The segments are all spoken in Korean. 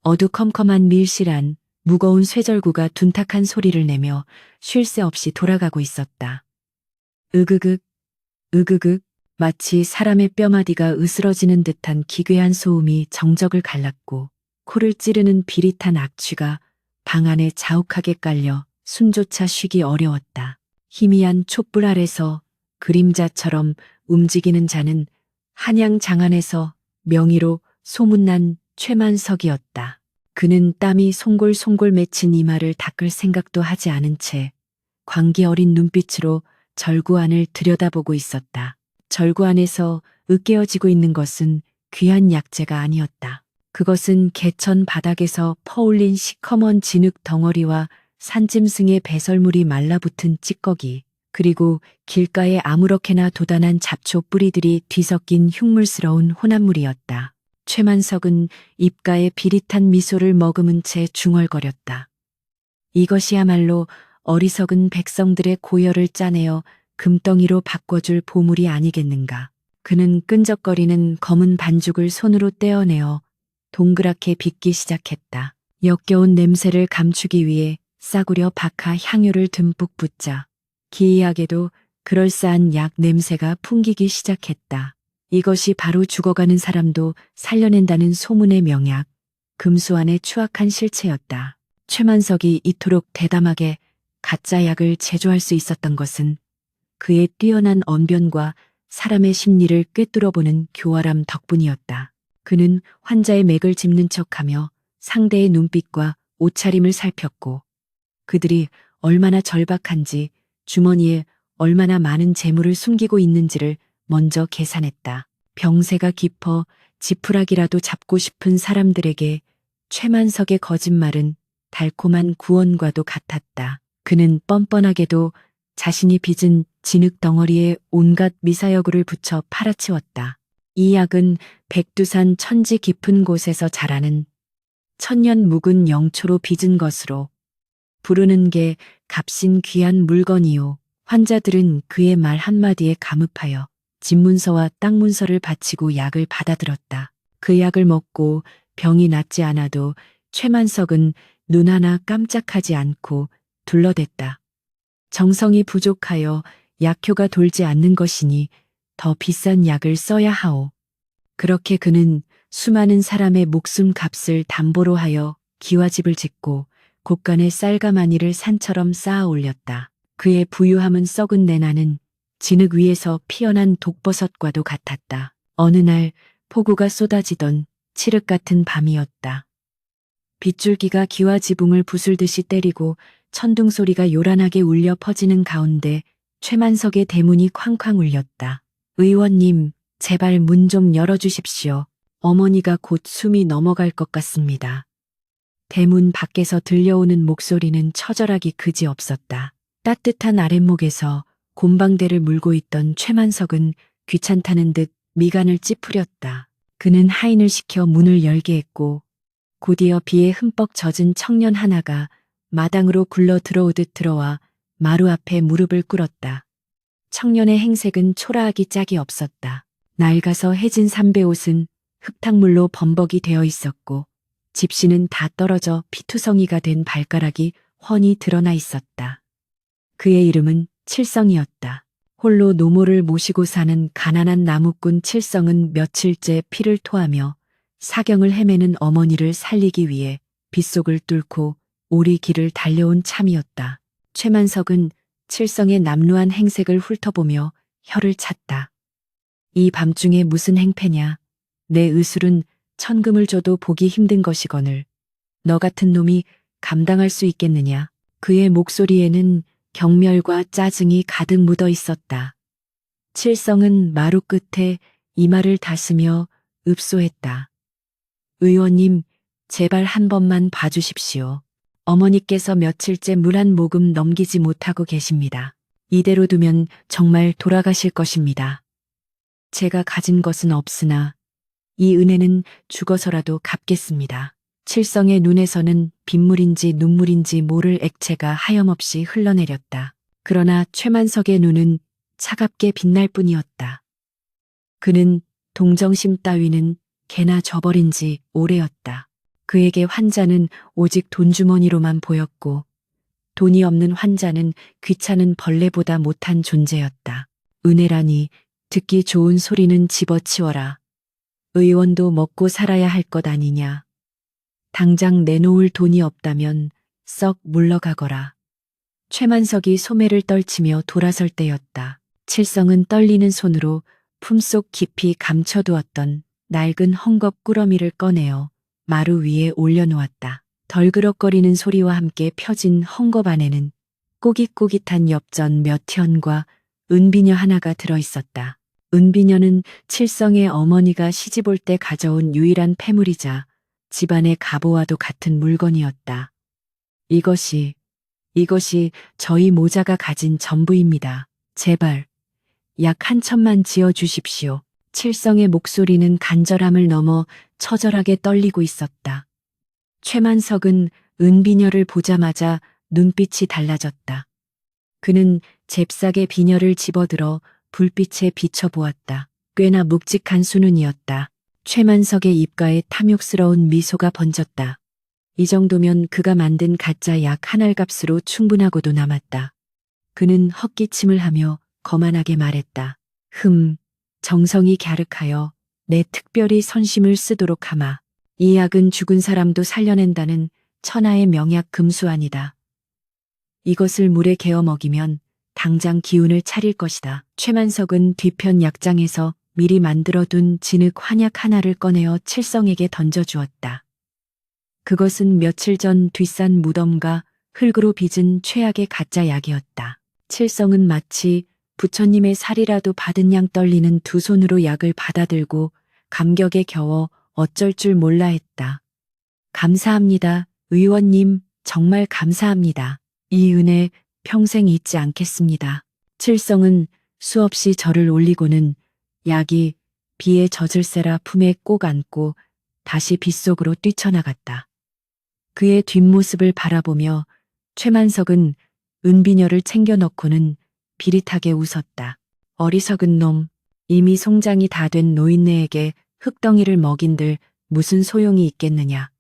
어두컴컴한 밀실 안 무거운 쇠절구가 둔탁한 소리를 내며 쉴 새 없이 돌아가고 있었다. 으그극, 으그극, 마치 사람의 뼈마디가 으스러지는 듯한 기괴한 소음이 정적을 갈랐고 코를 찌르는 비릿한 악취가 방 안에 자욱하게 깔려 숨조차 쉬기 어려웠다. 희미한 촛불 아래서 그림자처럼 움직이는 자는 한양 장안에서 명의로 소문난 최만석이었다. 그는 땀이 송골송골 맺힌 이마를 닦을 생각도 하지 않은 채 광기 어린 눈빛으로 절구 안을 들여다보고 있었다. 절구 안에서 으깨어지고 있는 것은 귀한 약재가 아니었다. 그것은 개천 바닥에서 퍼올린 시커먼 진흙 덩어리와 산짐승의 배설물이 말라붙은 찌꺼기, 그리고 길가에 아무렇게나 돋아난 잡초 뿌리들이 뒤섞인 흉물스러운 혼합물이었다. 최만석은 입가에 비릿한 미소를 머금은 채 중얼거렸다. 이것이야말로 어리석은 백성들의 고열을 짜내어 금덩이로 바꿔줄 보물이 아니겠는가. 그는 끈적거리는 검은 반죽을 손으로 떼어내어 동그랗게 빚기 시작했다. 역겨운 냄새를 감추기 위해 싸구려 박하 향유를 듬뿍 붓자 기이하게도 그럴싸한 약 냄새가 풍기기 시작했다. 이것이 바로 죽어가는 사람도 살려낸다는 소문의 명약, 금수안의 추악한 실체였다. 최만석이 이토록 대담하게 가짜 약을 제조할 수 있었던 것은 그의 뛰어난 언변과 사람의 심리를 꿰뚫어보는 교활함 덕분이었다. 그는 환자의 맥을 짚는 척하며 상대의 눈빛과 옷차림을 살폈고 그들이 얼마나 절박한지 주머니에 얼마나 많은 재물을 숨기고 있는지를 먼저 계산했다. 병세가 깊어 지푸라기라도 잡고 싶은 사람들에게 최만석의 거짓말은 달콤한 구원과도 같았다. 그는 뻔뻔하게도 자신이 빚은 진흙 덩어리에 온갖 미사여구를 붙여 팔아치웠다. 이 약은 백두산 천지 깊은 곳에서 자라는 천년 묵은 영초로 빚은 것으로 부르는 게 값인 귀한 물건이요. 환자들은 그의 말 한마디에 감흡하여 집문서와 땅문서를 바치고 약을 받아들었다. 그 약을 먹고 병이 낫지 않아도 최만석은 눈 하나 깜짝하지 않고 둘러댔다. 정성이 부족하여 약효가 돌지 않는 것이니 더 비싼 약을 써야 하오. 그렇게 그는 수많은 사람의 목숨 값을 담보로 하여 기와집을 짓고 곳간에 쌀가마니를 산처럼 쌓아 올렸다. 그의 부유함은 썩은 내나는 진흙 위에서 피어난 독버섯과도 같았다. 어느 날 폭우가 쏟아지던 칠흑 같은 밤이었다. 빗줄기가 기와지붕을 부술듯이 때리고 천둥 소리가 요란하게 울려 퍼지는 가운데 최만석의 대문이 쾅쾅 울렸다. 의원님, 제발 문 좀 열어주십시오. 어머니가 곧 숨이 넘어갈 것 같습니다. 대문 밖에서 들려오는 목소리는 처절하기 그지없었다. 따뜻한 아랫목에서 곰방대를 물고 있던 최만석은 귀찮다는 듯 미간을 찌푸렸다. 그는 하인을 시켜 문을 열게 했고 곧이어 비에 흠뻑 젖은 청년 하나가 마당으로 굴러 들어오듯 들어와 마루 앞에 무릎을 꿇었다. 청년의 행색은 초라하기 짝이 없었다. 낡아서 해진 삼배옷은 흙탕물로 범벅이 되어 있었고 집시는 다 떨어져 피투성이가 된 발가락이 훤히 드러나 있었다. 그의 이름은 칠성이었다. 홀로 노모를 모시고 사는 가난한 나무꾼 칠성은 며칠째 피를 토하며 사경을 헤매는 어머니를 살리기 위해 빗속을 뚫고 오리 길을 달려온 참이었다. 최만석은 칠성의 남루한 행색을 훑어보며 혀를 찼다. 이 밤중에 무슨 행패냐. 내 의술은 천금을 줘도 보기 힘든 것이거늘 너 같은 놈이 감당할 수 있겠느냐. 그의 목소리에는 경멸과 짜증이 가득 묻어 있었다. 칠성은 마루 끝에 이마를 다스며 읍소했다. 의원님, 제발 한 번만 봐주십시오. 어머니께서 며칠째 물 한 모금 넘기지 못하고 계십니다. 이대로 두면 정말 돌아가실 것입니다. 제가 가진 것은 없으나 이 은혜는 죽어서라도 갚겠습니다. 칠성의 눈에서는 빗물인지 눈물인지 모를 액체가 하염없이 흘러내렸다. 그러나 최만석의 눈은 차갑게 빛날 뿐이었다. 그는 동정심 따위는 개나 저버린 지 오래였다. 그에게 환자는 오직 돈주머니로만 보였고 돈이 없는 환자는 귀찮은 벌레보다 못한 존재였다. 은혜라니 듣기 좋은 소리는 집어치워라. 의원도 먹고 살아야 할 것 아니냐. 당장 내놓을 돈이 없다면 썩 물러가거라. 최만석이 소매를 떨치며 돌아설 때였다. 칠성은 떨리는 손으로 품속 깊이 감춰두었던 낡은 헝겊 꾸러미를 꺼내어 마루 위에 올려놓았다. 덜그럭거리는 소리와 함께 펴진 헝겊 안에는 꼬깃꼬깃한 엽전 몇 현과 은비녀 하나가 들어있었다. 은비녀는 칠성의 어머니가 시집올 때 가져온 유일한 패물이자 집안의 갑오와도 같은 물건이었다. 이것이 저희 모자가 가진 전부입니다. 제발 약 1,000만 지어 주십시오. 칠성의 목소리는 간절함을 넘어 처절하게 떨리고 있었다. 최만석은 은비녀를 보자마자 눈빛이 달라졌다. 그는 잽싸게 비녀를 집어들어 불빛에 비춰보았다. 꽤나 묵직한 수눈이었다. 최만석의 입가에 탐욕스러운 미소가 번졌다. 이 정도면 그가 만든 가짜 약 한 알값으로 충분하고도 남았다. 그는 헛기침을 하며 거만하게 말했다. 정성이 갸륵하여 내 특별히 선심을 쓰도록 하마. 이 약은 죽은 사람도 살려낸다는 천하의 명약 금수안이다. 이것을 물에 개어 먹이면 당장 기운을 차릴 것이다. 최만석은 뒤편 약장에서 미리 만들어둔 진흙 환약 하나를 꺼내어 칠성에게 던져주었다. 그것은 며칠 전 뒷산 무덤과 흙으로 빚은 최악의 가짜 약이었다. 칠성은 마치 부처님의 살이라도 받은 양 떨리는 두 손으로 약을 받아들고 감격에 겨워 어쩔 줄 몰라 했다. 감사합니다, 의원님, 정말 감사합니다. 이 은혜 평생 잊지 않겠습니다. 칠성은 수없이 절을 올리고는 약이 비에 젖을세라 품에 꼭 안고 다시 빗속으로 뛰쳐나갔다. 그의 뒷모습을 바라보며 최만석은 은비녀를 챙겨 넣고는 비릿하게 웃었다. 어리석은 놈, 이미 송장이 다 된 노인네에게 흙덩이를 먹인들 무슨 소용이 있겠느냐.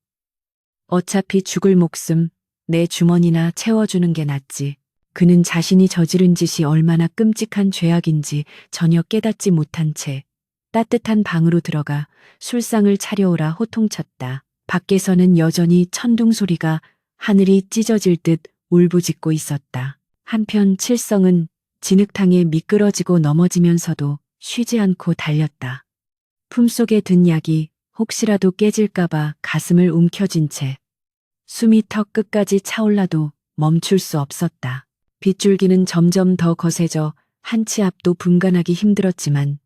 어차피 죽을 목숨 내 주머니나 채워주는 게 낫지. 그는 자신이 저지른 짓이 얼마나 끔찍한 죄악인지 전혀 깨닫지 못한 채 따뜻한 방으로 들어가 술상을 차려오라 호통쳤다. 밖에서는 여전히 천둥 소리가 하늘이 찢어질 듯 울부짖고 있었다. 한편 칠성은 진흙탕에 미끄러지고 넘어지면서도 쉬지 않고 달렸다. 품속에 든 약이 혹시라도 깨질까봐 가슴을 움켜쥔 채 숨이 턱 끝까지 차올라도 멈출 수 없었다. 빗줄기는 점점 더 거세져 한 치 앞도 분간하기 힘들었지만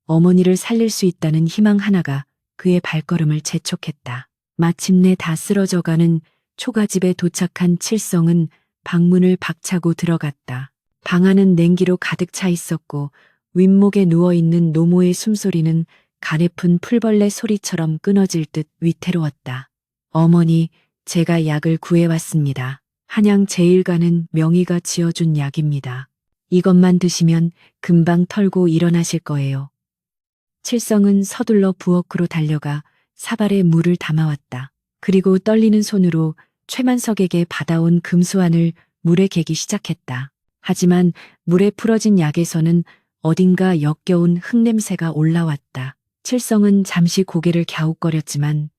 어머니를 살릴 수 있다는 희망 하나가 그의 발걸음을 재촉했다. 마침내 다 쓰러져가는 초가집에 도착한 칠성은 방문을 박차고 들어갔다. 방 안은 냉기로 가득 차 있었고 윗목에 누워있는 노모의 숨소리는 가냘픈 풀벌레 소리처럼 끊어질 듯 위태로웠다. 어머니, 제가 약을 구해왔습니다. 한양 제일가는 명의가 지어준 약입니다. 이것만 드시면 금방 털고 일어나실 거예요. 칠성은 서둘러 부엌으로 달려가 사발에 물을 담아왔다. 그리고 떨리는 손으로 최만석에게 받아온 금수안을 물에 개기 시작했다. 하지만 물에 풀어진 약에서는 어딘가 역겨운 흙냄새가 올라왔다. 칠성은 잠시 고개를 갸웃거렸지만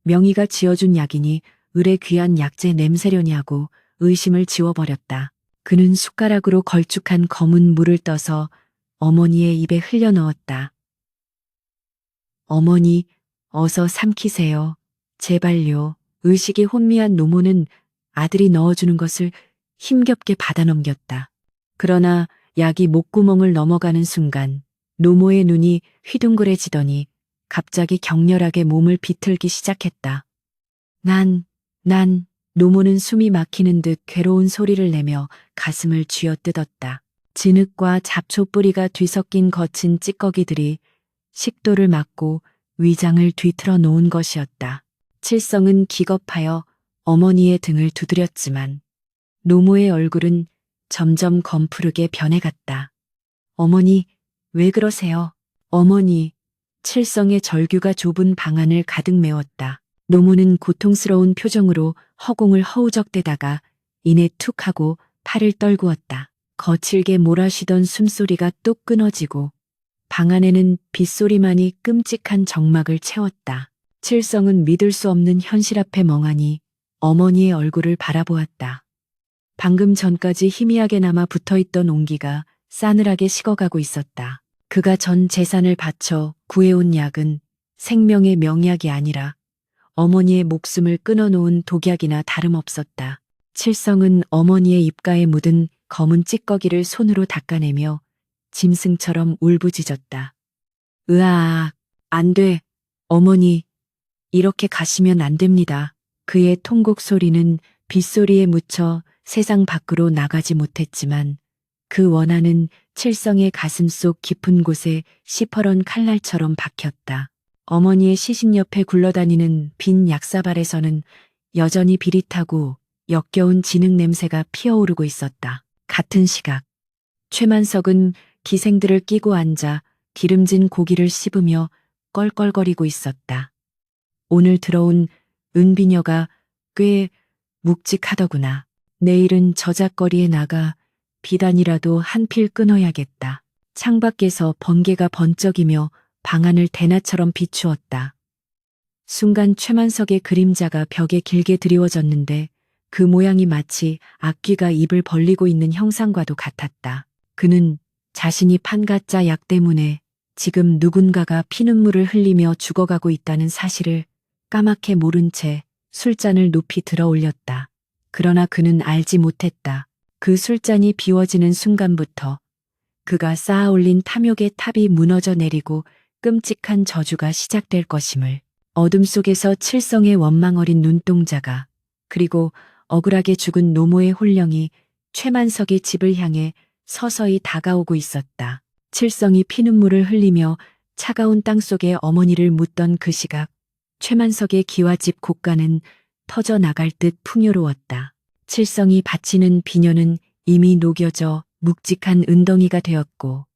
명의가 지어준 약이니 을의 귀한 약재 냄새려냐고 의심을 지워버렸다. 그는 숟가락으로 걸쭉한 검은 물을 떠서 어머니의 입에 흘려 넣었다. 어머니, 어서 삼키세요. 제발요. 의식이 혼미한 노모는 아들이 넣어주는 것을 힘겹게 받아넘겼다. 그러나 약이 목구멍을 넘어가는 순간 노모의 눈이 휘둥그레지더니 갑자기 격렬하게 몸을 비틀기 시작했다. 노모는 숨이 막히는 듯 괴로운 소리를 내며 가슴을 쥐어뜯었다. 진흙과 잡초 뿌리가 뒤섞인 거친 찌꺼기들이 식도를 막고 위장을 뒤틀어 놓은 것이었다. 칠성은 기겁하여 어머니의 등을 두드렸지만 노모의 얼굴은 점점 검푸르게 변해갔다. 어머니, 왜 그러세요? 어머니, 칠성의 절규가 좁은 방 안을 가득 메웠다. 노무는 고통스러운 표정으로 허공을 허우적대다가 이내 툭 하고 팔을 떨구었다. 거칠게 몰아쉬던 숨소리가 뚝 끊어지고 방 안에는 빗소리만이 끔찍한 정막을 채웠다. 칠성은 믿을 수 없는 현실 앞에 멍하니 어머니의 얼굴을 바라보았다. 방금 전까지 희미하게 남아 붙어있던 온기가 싸늘하게 식어가고 있었다. 그가 전 재산을 바쳐 구해온 약은 생명의 명약이 아니라 어머니의 목숨을 끊어놓은 독약이나 다름없었다. 칠성은 어머니의 입가에 묻은 검은 찌꺼기를 손으로 닦아내며 짐승처럼 울부짖었다. 으아악, 안 돼, 어머니, 이렇게 가시면 안 됩니다. 그의 통곡 소리는 빗소리에 묻혀 세상 밖으로 나가지 못했지만 그 원한은 칠성의 가슴속 깊은 곳에 시퍼런 칼날처럼 박혔다. 어머니의 시신 옆에 굴러다니는 빈 약사발에서는 여전히 비릿하고 역겨운 진흙 냄새가 피어오르고 있었다. 같은 시각, 최만석은 기생들을 끼고 앉아 기름진 고기를 씹으며 껄껄거리고 있었다. 오늘 들어온 은비녀가 꽤 묵직하더구나. 내일은 저작거리에 나가 비단이라도 한 필 끊어야겠다. 창밖에서 번개가 번쩍이며 방안을 대낮처럼 비추었다. 순간 최만석의 그림자가 벽에 길게 드리워졌는데 그 모양이 마치 악귀가 입을 벌리고 있는 형상과도 같았다. 그는 자신이 판 가짜 약 때문에 지금 누군가가 피눈물을 흘리며 죽어가고 있다는 사실을 까맣게 모른 채 술잔을 높이 들어 올렸다. 그러나 그는 알지 못했다. 그 술잔이 비워지는 순간부터 그가 쌓아올린 탐욕의 탑이 무너져 내리고 끔찍한 저주가 시작될 것임을. 어둠 속에서 칠성의 원망 어린 눈동자가 그리고 억울하게 죽은 노모의 혼령이 최만석의 집을 향해 서서히 다가오고 있었다. 칠성이 피눈물을 흘리며 차가운 땅속에 어머니를 묻던 그 시각, 최만석의 기와집 곳간은 터져 나갈 듯 풍요로웠다. 칠성이 바치는 비녀는 이미 녹여져 묵직한 은덩이가 되었고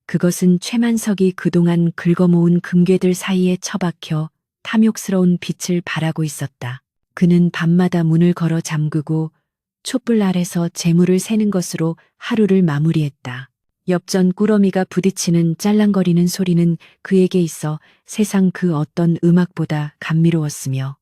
그것은 최만석이 그동안 긁어모은 금괴들 사이에 처박혀 탐욕스러운 빛을 발하고 있었다. 그는 밤마다 문을 걸어 잠그고 촛불 아래서 재물을 세는 것으로 하루를 마무리했다. 엽전 꾸러미가 부딪히는 짤랑거리는 소리는 그에게 있어 세상 그 어떤 음악보다 감미로웠으며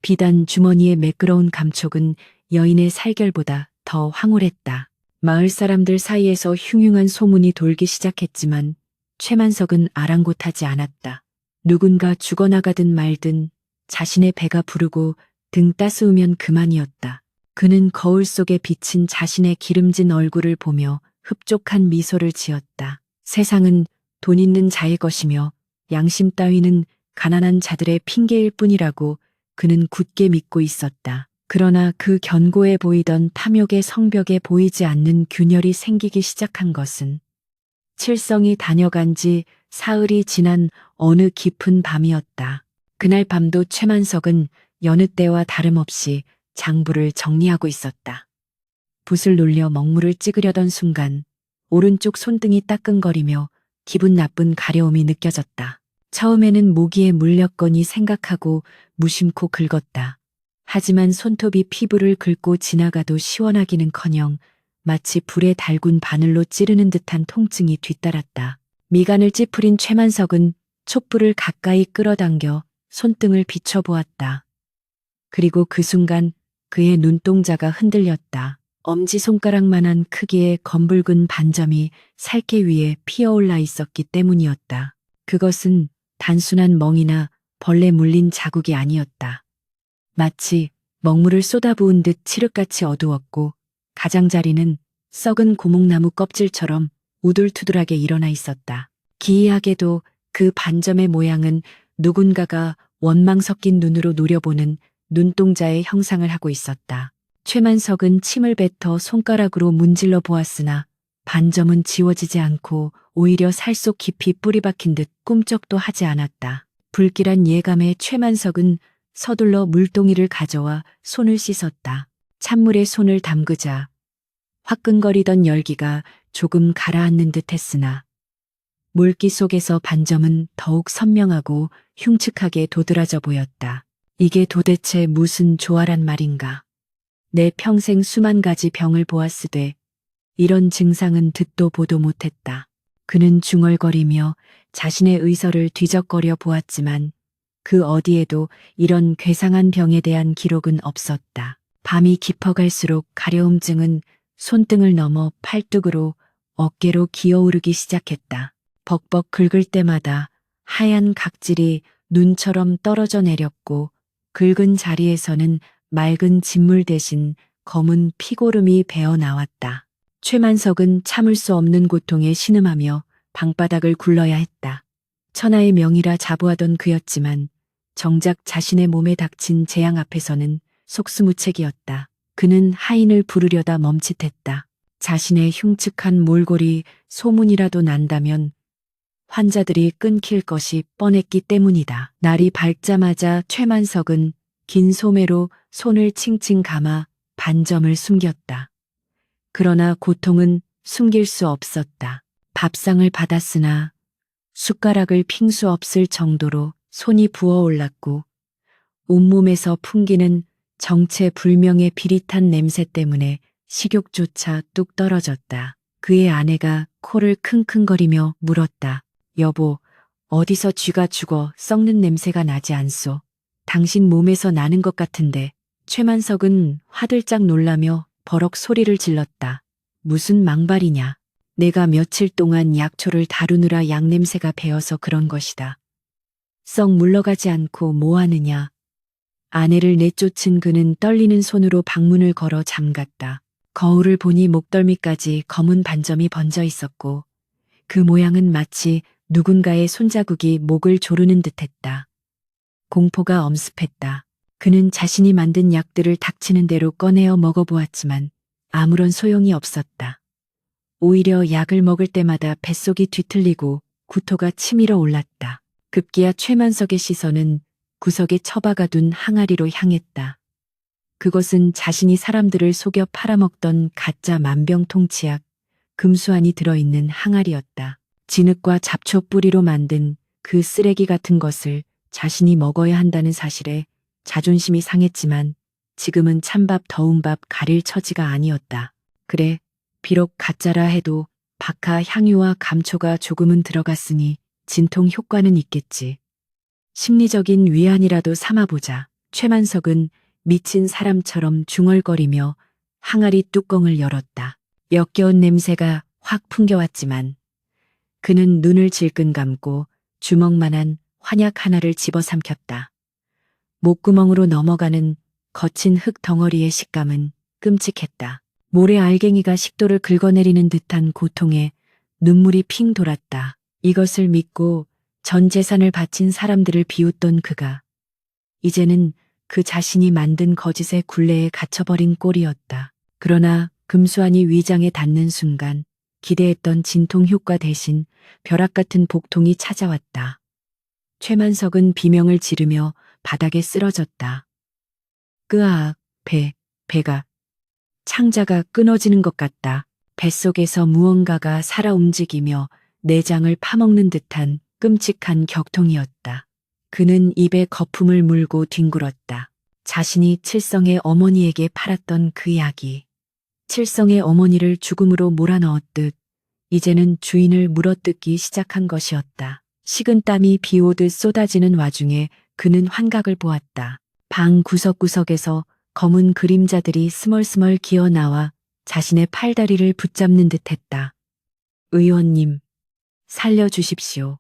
비단 주머니의 매끄러운 감촉은 여인의 살결보다 더 황홀했다. 마을 사람들 사이에서 흉흉한 소문이 돌기 시작했지만 최만석은 아랑곳하지 않았다. 누군가 죽어나가든 말든 자신의 배가 부르고 등 따스우면 그만이었다. 그는 거울 속에 비친 자신의 기름진 얼굴을 보며 흡족한 미소를 지었다. 세상은 돈 있는 자의 것이며 양심 따위는 가난한 자들의 핑계일 뿐이라고 그는 굳게 믿고 있었다. 그러나 그 견고해 보이던 탐욕의 성벽에 보이지 않는 균열이 생기기 시작한 것은 칠성이 다녀간 지 사흘이 지난 어느 깊은 밤이었다. 그날 밤도 최만석은 여느 때와 다름없이 장부를 정리하고 있었다. 붓을 놀려 먹물을 찍으려던 순간 오른쪽 손등이 따끔거리며 기분 나쁜 가려움이 느껴졌다. 처음에는 모기에 물렸거니 생각하고 무심코 긁었다. 하지만 손톱이 피부를 긁고 지나가도 시원하기는커녕 마치 불에 달군 바늘로 찌르는 듯한 통증이 뒤따랐다. 미간을 찌푸린 최만석은 촛불을 가까이 끌어당겨 손등을 비춰보았다. 그리고 그 순간 그의 눈동자가 흔들렸다. 엄지손가락만한 크기의 검붉은 반점이 살깨 위에 피어올라 있었기 때문이었다. 그것은 단순한 멍이나 벌레 물린 자국이 아니었다. 마치 먹물을 쏟아부은 듯 칠흑같이 어두웠고 가장자리는 썩은 고목나무 껍질처럼 우둘투둘하게 일어나 있었다. 기이하게도 그 반점의 모양은 누군가가 원망 섞인 눈으로 노려보는 눈동자의 형상을 하고 있었다. 최만석은 침을 뱉어 손가락으로 문질러 보았으나 반점은 지워지지 않고 오히려 살 속 깊이 뿌리 박힌 듯 꿈쩍도 하지 않았다. 불길한 예감에 최만석은 서둘러 물동이를 가져와 손을 씻었다. 찬물에 손을 담그자 화끈거리던 열기가 조금 가라앉는 듯 했으나 물기 속에서 반점은 더욱 선명하고 흉측하게 도드라져 보였다. 이게 도대체 무슨 조화란 말인가. 내 평생 수만 가지 병을 보았으되 이런 증상은 듣도 보도 못했다. 그는 중얼거리며 자신의 의서를 뒤적거려 보았지만 그 어디에도 이런 괴상한 병에 대한 기록은 없었다. 밤이 깊어갈수록 가려움증은 손등을 넘어 팔뚝으로 어깨로 기어오르기 시작했다. 벅벅 긁을 때마다 하얀 각질이 눈처럼 떨어져 내렸고 긁은 자리에서는 맑은 진물 대신 검은 피고름이 배어 나왔다. 최만석은 참을 수 없는 고통에 신음하며 방바닥을 굴러야 했다. 천하의 명이라 자부하던 그였지만 정작 자신의 몸에 닥친 재앙 앞에서는 속수무책이었다. 그는 하인을 부르려다 멈칫했다. 자신의 흉측한 몰골이 소문이라도 난다면 환자들이 끊길 것이 뻔했기 때문이다. 날이 밝자마자 최만석은 긴 소매로 손을 칭칭 감아 반점을 숨겼다. 그러나 고통은 숨길 수 없었다. 밥상을 받았으나 숟가락을 핑 수 없을 정도로 손이 부어올랐고 온몸에서 풍기는 정체불명의 비릿한 냄새 때문에 식욕조차 뚝 떨어졌다. 그의 아내가 코를 킁킁거리며 물었다. 여보, 어디서 쥐가 죽어 썩는 냄새가 나지 않소? 당신 몸에서 나는 것 같은데. 최만석은 화들짝 놀라며 버럭 소리를 질렀다. 무슨 망발이냐. 내가 며칠 동안 약초를 다루느라 약냄새가 배어서 그런 것이다. 썩 물러가지 않고 뭐하느냐. 아내를 내쫓은 그는 떨리는 손으로 방문을 걸어 잠갔다. 거울을 보니 목덜미까지 검은 반점이 번져 있었고 그 모양은 마치 누군가의 손자국이 목을 조르는 듯했다. 공포가 엄습했다. 그는 자신이 만든 약들을 닥치는 대로 꺼내어 먹어보았지만 아무런 소용이 없었다. 오히려 약을 먹을 때마다 뱃속이 뒤틀리고 구토가 치밀어 올랐다. 급기야 최만석의 시선은 구석에 처박아 둔 항아리로 향했다. 그것은 자신이 사람들을 속여 팔아먹던 가짜 만병통치약, 금수환이 들어있는 항아리였다. 진흙과 잡초 뿌리로 만든 그 쓰레기 같은 것을 자신이 먹어야 한다는 사실에 자존심이 상했지만 지금은 찬밥 더운 밥 가릴 처지가 아니었다. 그래, 비록 가짜라 해도 박하 향유와 감초가 조금은 들어갔으니 진통 효과는 있겠지. 심리적인 위안이라도 삼아보자. 최만석은 미친 사람처럼 중얼거리며 항아리 뚜껑을 열었다. 역겨운 냄새가 확 풍겨왔지만 그는 눈을 질끈 감고 주먹만한 환약 하나를 집어삼켰다. 목구멍으로 넘어가는 거친 흙 덩어리의 식감은 끔찍했다. 모래 알갱이가 식도를 긁어내리는 듯한 고통에 눈물이 핑 돌았다. 이것을 믿고 전 재산을 바친 사람들을 비웃던 그가 이제는 그 자신이 만든 거짓의 굴레에 갇혀버린 꼴이었다. 그러나 금수환이 위장에 닿는 순간 기대했던 진통 효과 대신 벼락 같은 복통이 찾아왔다. 최만석은 비명을 지르며 바닥에 쓰러졌다. 끄아악, 배가 창자가 끊어지는 것 같다. 뱃속에서 무언가가 살아 움직이며 내장을 파먹는 듯한 끔찍한 격통이었다. 그는 입에 거품을 물고 뒹굴었다. 자신이 칠성의 어머니에게 팔았던 그 약이 칠성의 어머니를 죽음으로 몰아넣었듯 이제는 주인을 물어뜯기 시작한 것이었다. 식은 땀이 비오듯 쏟아지는 와중에 그는 환각을 보았다. 방 구석구석에서 검은 그림자들이 스멀스멀 기어나와 자신의 팔다리를 붙잡는 듯했다. 의원님, 살려주십시오.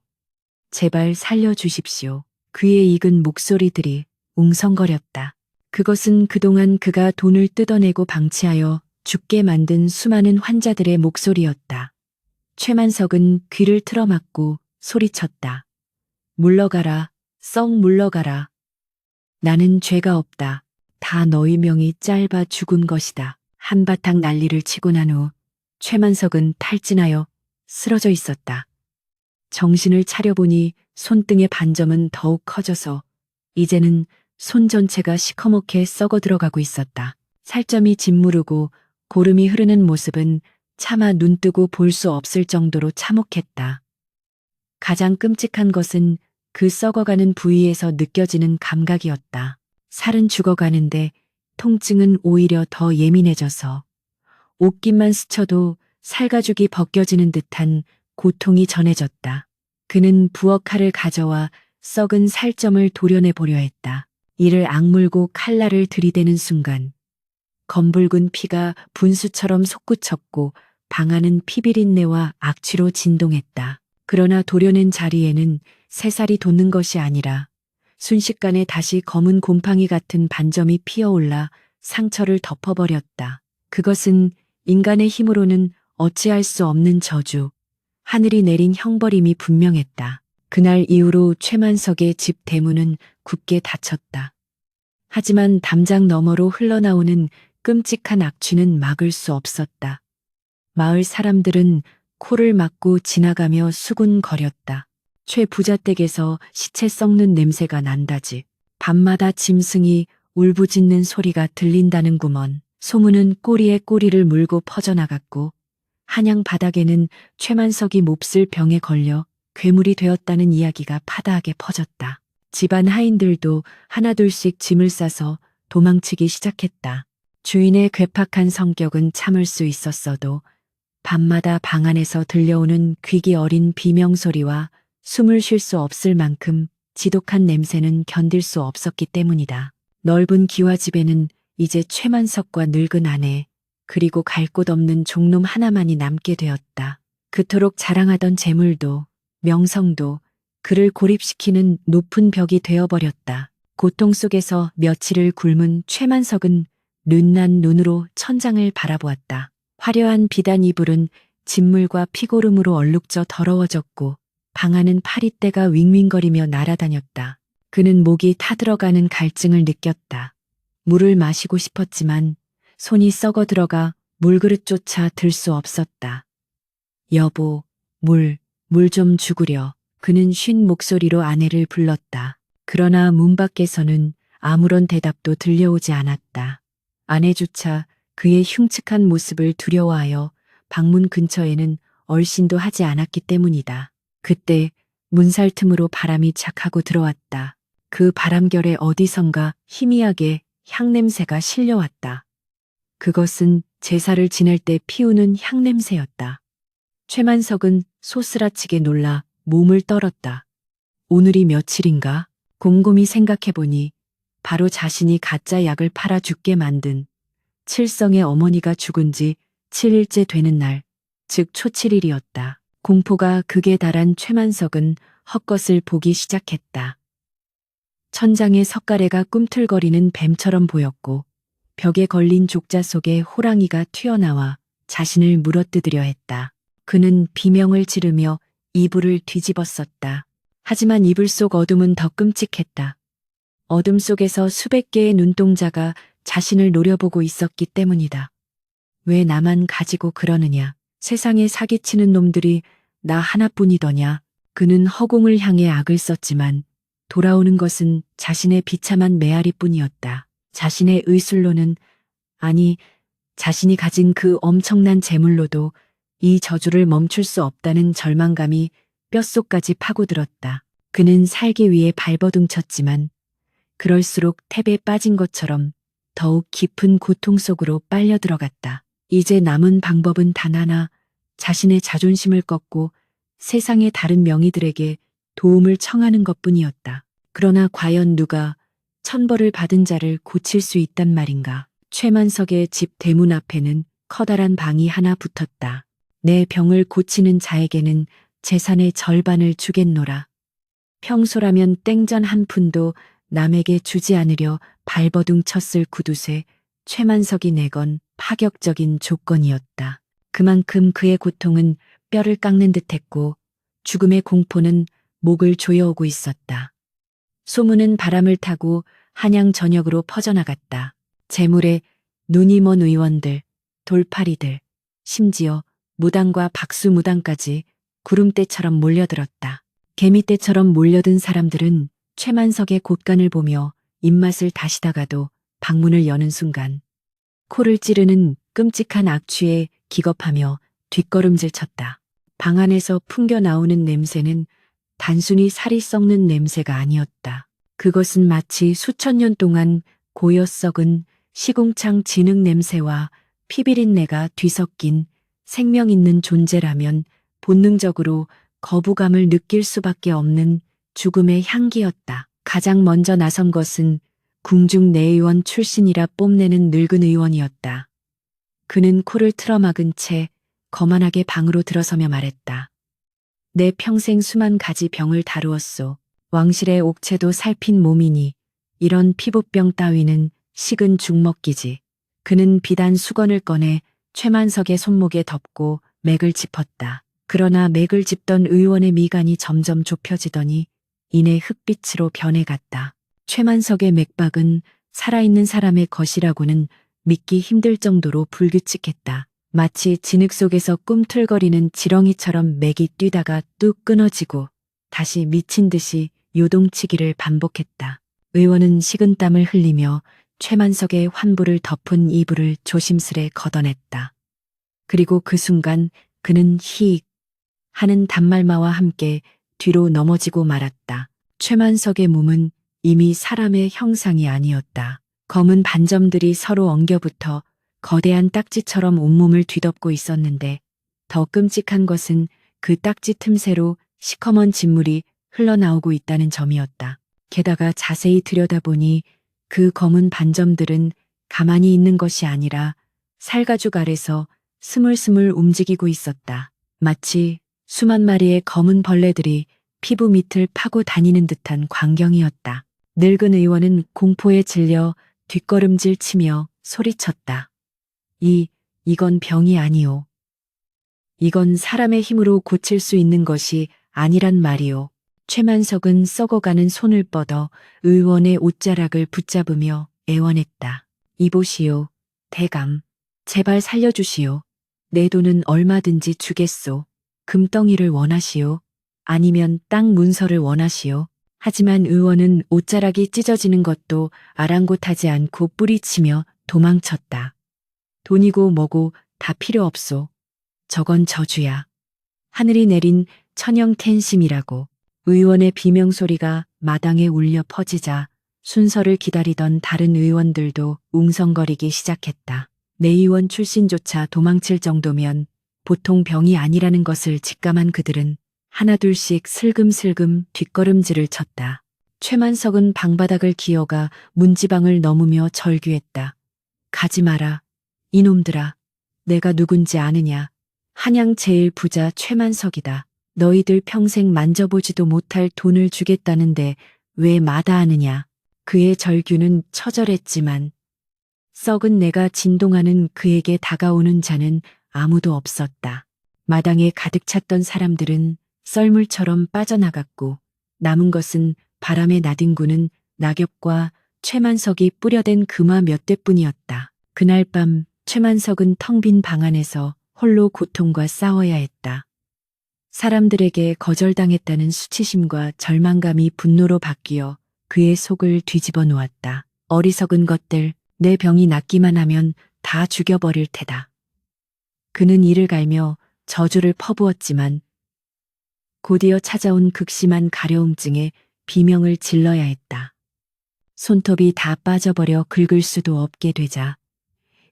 제발 살려주십시오. 그의 익은 목소리들이 웅성거렸다. 그것은 그동안 그가 돈을 뜯어내고 방치하여 죽게 만든 수많은 환자들의 목소리였다. 최만석은 귀를 틀어막고 소리쳤다. 물러가라, 썩 물러가라. 나는 죄가 없다. 다 너희 명이 짧아 죽은 것이다. 한바탕 난리를 치고 난 후 최만석은 탈진하여 쓰러져 있었다. 정신을 차려보니 손등의 반점은 더욱 커져서 이제는 손 전체가 시커멓게 썩어 들어가고 있었다. 살점이 짓무르고 고름이 흐르는 모습은 차마 눈뜨고 볼 수 없을 정도로 참혹했다. 가장 끔찍한 것은 그 썩어가는 부위에서 느껴지는 감각이었다. 살은 죽어가는데 통증은 오히려 더 예민해져서 옷깃만 스쳐도 살가죽이 벗겨지는 듯한 고통이 전해졌다. 그는 부엌 칼을 가져와 썩은 살점을 도려내 보려 했다. 이를 악물고 칼날을 들이대는 순간 검붉은 피가 분수처럼 솟구쳤고 방 안은 피비린내와 악취로 진동했다. 그러나 도려낸 자리에는 새살이 돋는 것이 아니라 순식간에 다시 검은 곰팡이 같은 반점이 피어올라 상처를 덮어버렸다. 그것은 인간의 힘으로는 어찌할 수 없는 저주, 하늘이 내린 형벌임이 분명했다. 그날 이후로 최만석의 집 대문은 굳게 닫혔다. 하지만 담장 너머로 흘러나오는 끔찍한 악취는 막을 수 없었다. 마을 사람들은 코를 막고 지나가며 수군거렸다. 최 부자 댁에서 시체 썩는 냄새가 난다지. 밤마다 짐승이 울부짖는 소리가 들린다는구먼. 소문은 꼬리에 꼬리를 물고 퍼져나갔고 한양 바닥에는 최만석이 몹쓸 병에 걸려 괴물이 되었다는 이야기가 파다하게 퍼졌다. 집안 하인들도 하나둘씩 짐을 싸서 도망치기 시작했다. 주인의 괴팍한 성격은 참을 수 있었어도 밤마다 방 안에서 들려오는 귀기 어린 비명소리와 숨을 쉴 수 없을 만큼 지독한 냄새는 견딜 수 없었기 때문이다. 넓은 기와집에는 이제 최만석과 늙은 아내, 그리고 갈 곳 없는 종놈 하나만이 남게 되었다. 그토록 자랑하던 재물도 명성도 그를 고립시키는 높은 벽이 되어버렸다. 고통 속에서 며칠을 굶은 최만석은 눈난 눈으로 천장을 바라보았다. 화려한 비단 이불은 진물과 피고름으로 얼룩져 더러워졌고 방 안은 파리떼가 윙윙거리며 날아다녔다. 그는 목이 타들어가는 갈증을 느꼈다. 물을 마시고 싶었지만 손이 썩어 들어가 물그릇조차 들 수 없었다. 여보, 물 좀 주구려. 그는 쉰 목소리로 아내를 불렀다. 그러나 문 밖에서는 아무런 대답도 들려오지 않았다. 아내조차 그의 흉측한 모습을 두려워하여 방문 근처에는 얼씬도 하지 않았기 때문이다. 그때 문살 틈으로 바람이 착하고 들어왔다. 그 바람결에 어디선가 희미하게 향냄새가 실려왔다. 그것은 제사를 지낼 때 피우는 향냄새였다. 최만석은 소스라치게 놀라 몸을 떨었다. 오늘이 며칠인가? 곰곰이 생각해보니 바로 자신이 가짜 약을 팔아 죽게 만든 칠성의 어머니가 죽은 지 7일째 되는 날, 즉 초칠일이었다. 공포가 극에 달한 최만석은 헛것을 보기 시작했다. 천장에 석가래가 꿈틀거리는 뱀처럼 보였고 벽에 걸린 족자 속에 호랑이가 튀어나와 자신을 물어뜯으려 했다. 그는 비명을 지르며 이불을 뒤집었었다. 하지만 이불 속 어둠은 더 끔찍했다. 어둠 속에서 수백 개의 눈동자가 자신을 노려보고 있었기 때문이다. 왜 나만 가지고 그러느냐? 세상에 사기치는 놈들이 나 하나뿐이더냐? 그는 허공을 향해 악을 썼지만 돌아오는 것은 자신의 비참한 메아리뿐이었다. 자신의 의술로는, 아니, 자신이 가진 그 엄청난 재물로도 이 저주를 멈출 수 없다는 절망감이 뼛속까지 파고들었다. 그는 살기 위해 발버둥 쳤지만 그럴수록 탭에 빠진 것처럼 더욱 깊은 고통 속으로 빨려 들어갔다. 이제 남은 방법은 단 하나, 자신의 자존심을 꺾고 세상의 다른 명의들에게 도움을 청하는 것뿐이었다. 그러나 과연 누가 천벌을 받은 자를 고칠 수 있단 말인가? 최만석의 집 대문 앞에는 커다란 방이 하나 붙었다. 내 병을 고치는 자에게는 재산의 절반을 주겠노라. 평소라면 땡전 한 푼도 남에게 주지 않으려 발버둥 쳤을 구두쇠 최만석이 내건 파격적인 조건이었다. 그만큼 그의 고통은 뼈를 깎는 듯했고 죽음의 공포는 목을 조여오고 있었다. 소문은 바람을 타고 한양 전역으로 퍼져나갔다. 재물에 눈이 먼 의원들, 돌팔이들, 심지어 무당과 박수무당까지 구름대처럼 몰려들었다. 개미떼처럼 몰려든 사람들은 최만석의 곳간을 보며 입맛을 다시다가도 방문을 여는 순간 코를 찌르는 끔찍한 악취에 기겁하며 뒷걸음질 쳤다. 방 안에서 풍겨 나오는 냄새는 단순히 살이 썩는 냄새가 아니었다. 그것은 마치 수천 년 동안 고여 썩은 시궁창 진흙 냄새와 피비린내가 뒤섞인 생명 있는 존재라면 본능적으로 거부감을 느낄 수밖에 없는 죽음의 향기였다. 가장 먼저 나선 것은 궁중 내의원 출신이라 뽐내는 늙은 의원이었다. 그는 코를 틀어막은 채 거만하게 방으로 들어서며 말했다. 내 평생 수만 가지 병을 다루었소. 왕실의 옥체도 살핀 몸이니 이런 피부병 따위는 식은 죽먹기지. 그는 비단 수건을 꺼내 최만석의 손목에 덮고 맥을 짚었다. 그러나 맥을 짚던 의원의 미간이 점점 좁혀지더니 이내 흑빛으로 변해갔다. 최만석의 맥박은 살아있는 사람의 것이라고는 믿기 힘들 정도로 불규칙했다. 마치 진흙 속에서 꿈틀거리는 지렁이처럼 맥이 뛰다가 뚝 끊어지고 다시 미친 듯이 요동치기를 반복했다. 의원은 식은땀을 흘리며 최만석의 환부를 덮은 이불을 조심스레 걷어냈다. 그리고 그 순간 그는 히익 하는 단말마와 함께 뒤로 넘어지고 말았다. 최만석의 몸은 이미 사람의 형상이 아니었다. 검은 반점들이 서로 엉겨붙어 거대한 딱지처럼 온몸을 뒤덮고 있었는데 더 끔찍한 것은 그 딱지 틈새로 시커먼 진물이 흘러나오고 있다는 점이었다. 게다가 자세히 들여다보니 그 검은 반점들은 가만히 있는 것이 아니라 살가죽 아래서 스물스물 움직이고 있었다. 마치 수만 마리의 검은 벌레들이 피부 밑을 파고 다니는 듯한 광경이었다. 늙은 의원은 공포에 질려 뒷걸음질 치며 소리쳤다. 이건 병이 아니오. 이건 사람의 힘으로 고칠 수 있는 것이 아니란 말이오. 최만석은 썩어가는 손을 뻗어 의원의 옷자락을 붙잡으며 애원했다. 이보시오, 대감. 제발 살려주시오. 내 돈은 얼마든지 주겠소. 금덩이를 원하시오. 아니면 땅 문서를 원하시오. 하지만 의원은 옷자락이 찢어지는 것도 아랑곳하지 않고 뿌리치며 도망쳤다. 돈이고 뭐고 다 필요 없소. 저건 저주야. 하늘이 내린 천영텐심이라고. 의원의 비명소리가 마당에 울려 퍼지자 순서를 기다리던 다른 의원들도 웅성거리기 시작했다. 내의원 출신조차 도망칠 정도면 보통 병이 아니라는 것을 직감한 그들은 하나둘씩 슬금슬금 뒷걸음질을 쳤다. 최만석은 방바닥을 기어가 문지방을 넘으며 절규했다. 가지 마라. 이놈들아. 내가 누군지 아느냐. 한양 제일 부자 최만석이다. 너희들 평생 만져보지도 못할 돈을 주겠다는데 왜 마다하느냐. 그의 절규는 처절했지만 썩은 내가 진동하는 그에게 다가오는 자는 아무도 없었다. 마당에 가득 찼던 사람들은 썰물처럼 빠져나갔고 남은 것은 바람에 나뒹구는 낙엽과 최만석이 뿌려댄 금화 몇 대뿐이었다. 그날 밤 최만석은 텅 빈 방 안에서 홀로 고통과 싸워야 했다. 사람들에게 거절당했다는 수치심과 절망감이 분노로 바뀌어 그의 속을 뒤집어 놓았다. 어리석은 것들, 내 병이 낫기만 하면 다 죽여버릴 테다. 그는 이를 갈며 저주를 퍼부었지만 곧이어 찾아온 극심한 가려움증에 비명을 질러야 했다. 손톱이 다 빠져버려 긁을 수도 없게 되자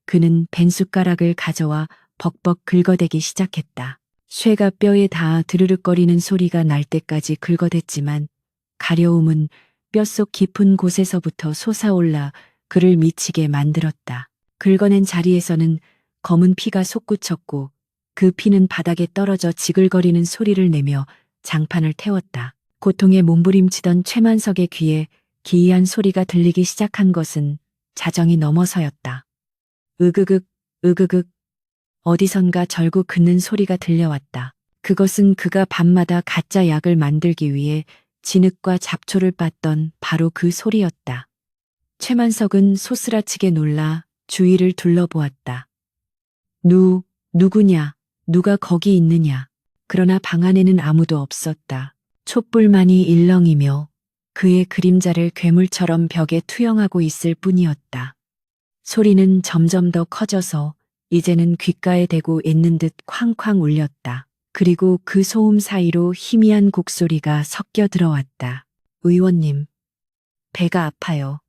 그는 벤숟가락을 가져와 벅벅 긁어대기 시작했다. 쇠가 뼈에 닿아 드르륵거리는 소리가 날 때까지 긁어댔지만 가려움은 뼛속 깊은 곳에서부터 솟아올라 그를 미치게 만들었다. 긁어낸 자리에서는 검은 피가 솟구쳤고 그 피는 바닥에 떨어져 지글거리는 소리를 내며 장판을 태웠다. 고통에 몸부림치던 최만석의 귀에 기이한 소리가 들리기 시작한 것은 자정이 넘어서였다. 으그극, 으그극. 어디선가 절구 긋는 소리가 들려왔다. 그것은 그가 밤마다 가짜 약을 만들기 위해 진흙과 잡초를 빻던 바로 그 소리였다. 최만석은 소스라치게 놀라 주위를 둘러보았다. 누구냐? 누가 거기 있느냐? 그러나 방 안에는 아무도 없었다. 촛불만이 일렁이며 그의 그림자를 괴물처럼 벽에 투영하고 있을 뿐이었다. 소리는 점점 더 커져서 이제는 귓가에 대고 있는 듯 쾅쾅 울렸다. 그리고 그 소음 사이로 희미한 곡소리가 섞여 들어왔다. 의원님, 배가 아파요.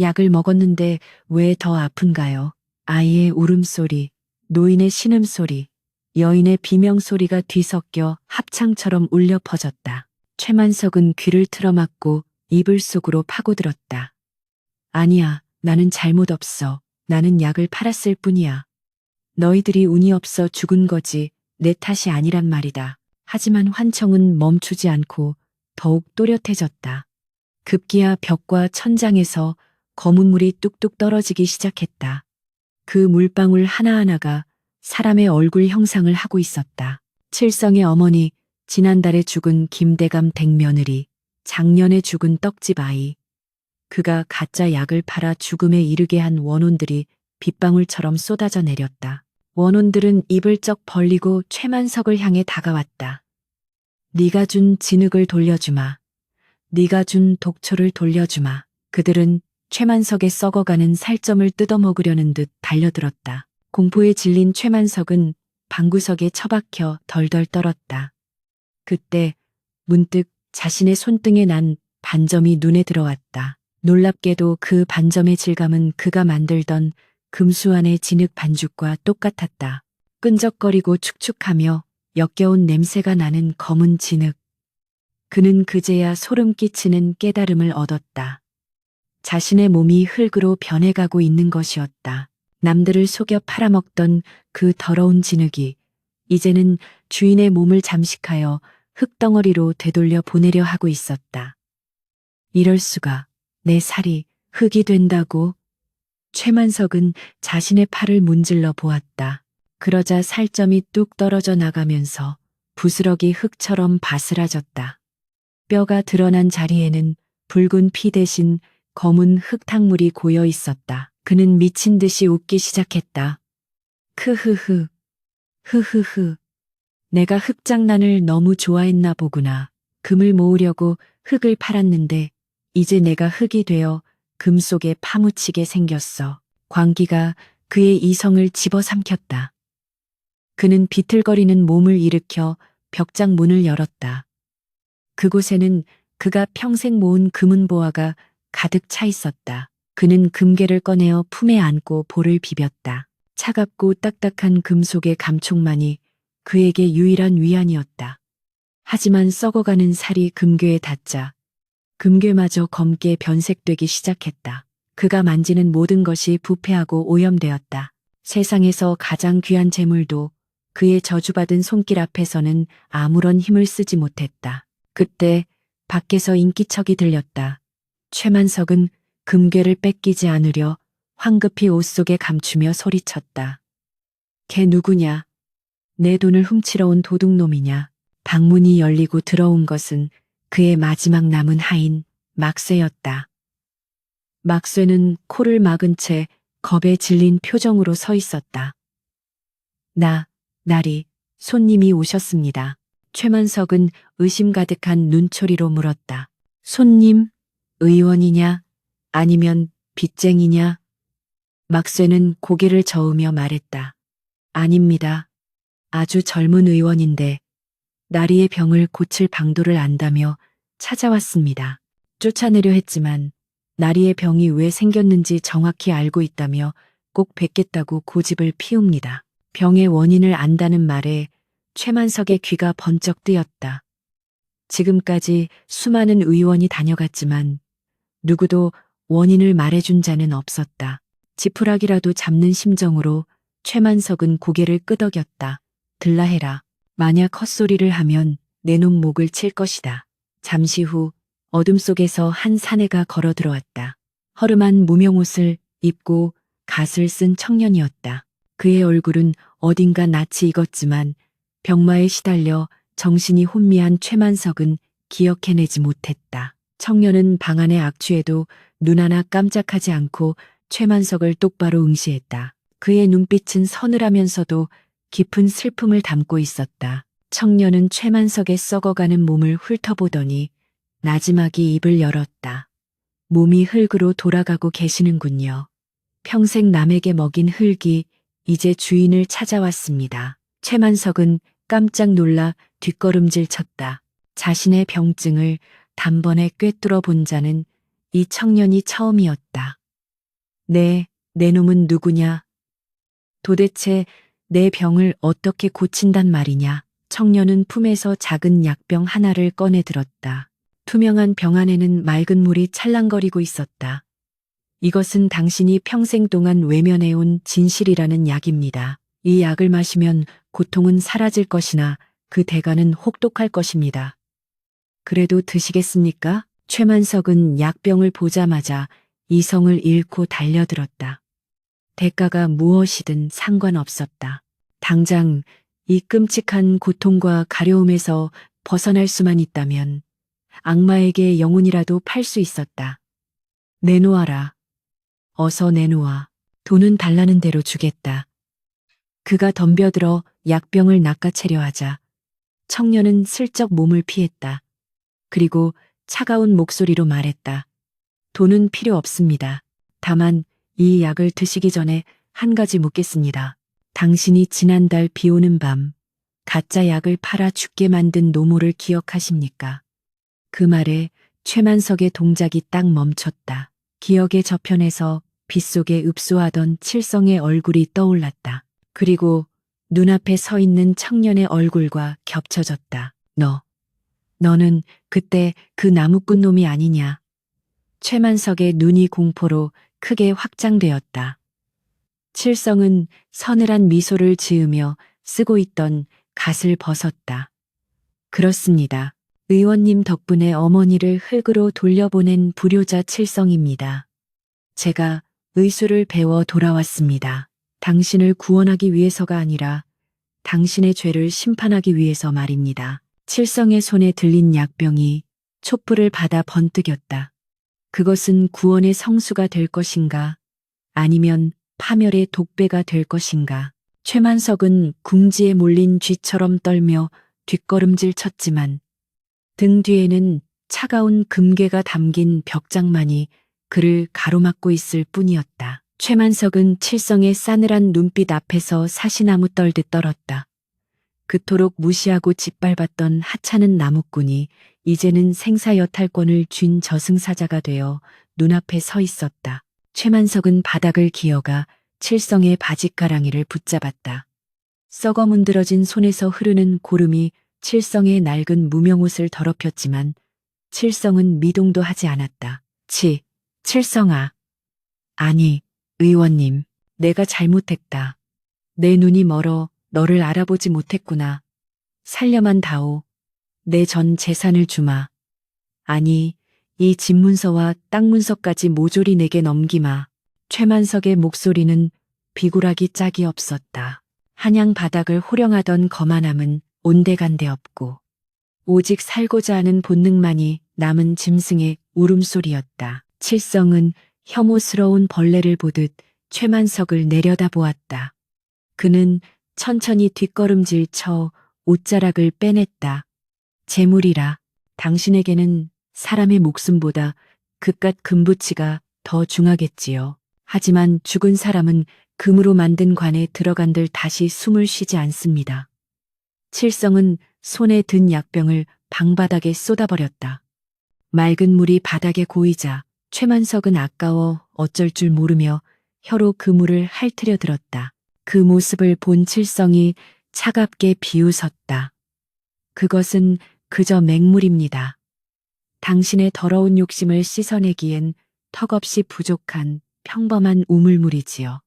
약을 먹었는데 왜 더 아픈가요? 아이의 울음소리, 노인의 신음소리, 여인의 비명소리가 뒤섞여 합창처럼 울려 퍼졌다. 최만석은 귀를 틀어막고 이불 속으로 파고들었다. 아니야, 나는 잘못 없어. 나는 약을 팔았을 뿐이야. 너희들이 운이 없어 죽은 거지 내 탓이 아니란 말이다. 하지만 환청은 멈추지 않고 더욱 또렷해졌다. 급기야 벽과 천장에서 검은 물이 뚝뚝 떨어지기 시작했다. 그 물방울 하나하나가 사람의 얼굴 형상을 하고 있었다. 칠성의 어머니, 지난달에 죽은 김대감 댁며느리, 작년에 죽은 떡집 아이. 그가 가짜 약을 팔아 죽음에 이르게 한 원혼들이 빗방울처럼 쏟아져 내렸다. 원혼들은 입을 쩍 벌리고 최만석을 향해 다가왔다. 네가 준 진흙을 돌려주마. 네가 준 독초를 돌려주마. 그들은 최만석의 썩어가는 살점을 뜯어먹으려는 듯 달려들었다. 공포에 질린 최만석은 방구석에 처박혀 덜덜 떨었다. 그때 문득 자신의 손등에 난 반점이 눈에 들어왔다. 놀랍게도 그 반점의 질감은 그가 만들던 금수안의 진흙 반죽과 똑같았다. 끈적거리고 축축하며 역겨운 냄새가 나는 검은 진흙. 그는 그제야 소름 끼치는 깨달음을 얻었다. 자신의 몸이 흙으로 변해가고 있는 것이었다. 남들을 속여 팔아먹던 그 더러운 진흙이 이제는 주인의 몸을 잠식하여 흙덩어리로 되돌려 보내려 하고 있었다. 이럴 수가, 내 살이 흙이 된다고? 최만석은 자신의 팔을 문질러 보았다. 그러자 살점이 뚝 떨어져 나가면서 부스러기 흙처럼 바스라졌다. 뼈가 드러난 자리에는 붉은 피 대신 검은 흙탕물이 고여 있었다. 그는 미친 듯이 웃기 시작했다. 크흐흐, 흐흐흐. 내가 흙장난을 너무 좋아했나 보구나. 금을 모으려고 흙을 팔았는데 이제 내가 흙이 되어 금 속에 파묻히게 생겼어. 광기가 그의 이성을 집어삼켰다. 그는 비틀거리는 몸을 일으켜 벽장 문을 열었다. 그곳에는 그가 평생 모은 금은 보화가 가득 차 있었다. 그는 금괴를 꺼내어 품에 안고 볼을 비볐다. 차갑고 딱딱한 금속의 감촉만이 그에게 유일한 위안이었다. 하지만 썩어가는 살이 금괴에 닿자 금괴마저 검게 변색되기 시작했다. 그가 만지는 모든 것이 부패하고 오염되었다. 세상에서 가장 귀한 재물도 그의 저주받은 손길 앞에서는 아무런 힘을 쓰지 못했다. 그때 밖에서 인기척이 들렸다. 최만석은 금괴를 뺏기지 않으려 황급히 옷 속에 감추며 소리쳤다. 걔 누구냐? 내 돈을 훔치러 온 도둑놈이냐? 방문이 열리고 들어온 것은 그의 마지막 남은 하인 막쇠였다. 막쇠는 코를 막은 채 겁에 질린 표정으로 서 있었다. 나리, 손님이 오셨습니다. 최만석은 의심 가득한 눈초리로 물었다. 손님, 의원이냐? 아니면 빚쟁이냐? 막쇠는 고개를 저으며 말했다. 아닙니다. 아주 젊은 의원인데 나리의 병을 고칠 방도를 안다며 찾아왔습니다. 쫓아내려 했지만 나리의 병이 왜 생겼는지 정확히 알고 있다며 꼭 뵙겠다고 고집을 피웁니다. 병의 원인을 안다는 말에 최만석의 귀가 번쩍 뜨였다. 지금까지 수많은 의원이 다녀갔지만 누구도 원인을 말해준 자는 없었다. 지푸라기라도 잡는 심정으로 최만석은 고개를 끄덕였다. 들라해라. 만약 헛소리를 하면 내 놈 목을 칠 것이다. 잠시 후 어둠 속에서 한 사내가 걸어 들어왔다. 허름한 무명옷을 입고 갓을 쓴 청년이었다. 그의 얼굴은 어딘가 낯이 익었지만 병마에 시달려 정신이 혼미한 최만석은 기억해내지 못했다. 청년은 방 안의 악취에도 눈 하나 깜짝하지 않고 최만석을 똑바로 응시했다. 그의 눈빛은 서늘하면서도 깊은 슬픔을 담고 있었다. 청년은 최만석의 썩어가는 몸을 훑어보더니 나지막이 입을 열었다. 몸이 흙으로 돌아가고 계시는군요. 평생 남에게 먹인 흙이 이제 주인을 찾아왔습니다. 최만석은 깜짝 놀라 뒷걸음질 쳤다. 자신의 병증을 단번에 꿰뚫어 본 자는 이 청년이 처음이었다. 내 놈은 누구냐? 도대체 내 병을 어떻게 고친단 말이냐? 청년은 품에서 작은 약병 하나를 꺼내 들었다. 투명한 병 안에는 맑은 물이 찰랑거리고 있었다. 이것은 당신이 평생 동안 외면해온 진실이라는 약입니다. 이 약을 마시면 고통은 사라질 것이나 그 대가는 혹독할 것입니다. 그래도 드시겠습니까? 최만석은 약병을 보자마자 이성을 잃고 달려들었다. 대가가 무엇이든 상관없었다. 당장 이 끔찍한 고통과 가려움에서 벗어날 수만 있다면 악마에게 영혼이라도 팔 수 있었다. 내놓아라. 어서 내놓아. 돈은 달라는 대로 주겠다. 그가 덤벼들어 약병을 낚아채려 하자 청년은 슬쩍 몸을 피했다. 그리고 차가운 목소리로 말했다. 돈은 필요 없습니다. 다만 이 약을 드시기 전에 한 가지 묻겠습니다. 당신이 지난달 비 오는 밤 가짜 약을 팔아 죽게 만든 노모를 기억하십니까? 그 말에 최만석의 동작이 딱 멈췄다. 기억의 저편에서 빗속에 읍소하던 칠성의 얼굴이 떠올랐다. 그리고 눈앞에 서 있는 청년의 얼굴과 겹쳐졌다. 너는 그때 그 나무꾼 놈이 아니냐? 최만석의 눈이 공포로 크게 확장되었다. 칠성은 서늘한 미소를 지으며 쓰고 있던 갓을 벗었다. 그렇습니다. 의원님 덕분에 어머니를 흙으로 돌려보낸 불효자 칠성입니다. 제가 의술을 배워 돌아왔습니다. 당신을 구원하기 위해서가 아니라 당신의 죄를 심판하기 위해서 말입니다. 칠성의 손에 들린 약병이 촛불을 받아 번뜩였다. 그것은 구원의 성수가 될 것인가? 아니면 파멸의 독배가 될 것인가? 최만석은 궁지에 몰린 쥐처럼 떨며 뒷걸음질 쳤지만 등 뒤에는 차가운 금괴가 담긴 벽장만이 그를 가로막고 있을 뿐이었다. 최만석은 칠성의 싸늘한 눈빛 앞에서 사시나무 떨듯 떨었다. 그토록 무시하고 짓밟았던 하찮은 나무꾼이 이제는 생사여탈권을 쥔 저승사자가 되어 눈앞에 서 있었다. 최만석은 바닥을 기어가 칠성의 바짓가랑이를 붙잡았다. 썩어 문드러진 손에서 흐르는 고름이 칠성의 낡은 무명옷을 더럽혔지만 칠성은 미동도 하지 않았다. 칠성아. 아니, 의원님, 내가 잘못했다. 내 눈이 멀어 너를 알아보지 못했구나. 살려만 다오. 내 전 재산을 주마. 아니, 이 집문서와 땅 문서까지 모조리 내게 넘기마. 최만석의 목소리는 비굴하기 짝이 없었다. 한양 바닥을 호령하던 거만함은 온데간데 없고 오직 살고자 하는 본능만이 남은 짐승의 울음소리였다. 칠성은 혐오스러운 벌레를 보듯 최만석을 내려다보았다. 그는 천천히 뒷걸음질 쳐 옷자락을 빼냈다. 재물이라. 당신에게는 사람의 목숨보다 그깟 금부치가 더 중하겠지요. 하지만 죽은 사람은 금으로 만든 관에 들어간들 다시 숨을 쉬지 않습니다. 칠성은 손에 든 약병을 방바닥에 쏟아버렸다. 맑은 물이 바닥에 고이자 최만석은 아까워 어쩔 줄 모르며 혀로 그 물을 핥으려 들었다. 그 모습을 본 칠성이 차갑게 비웃었다. 그것은 그저 맹물입니다. 당신의 더러운 욕심을 씻어내기엔 턱없이 부족한 평범한 우물물이지요.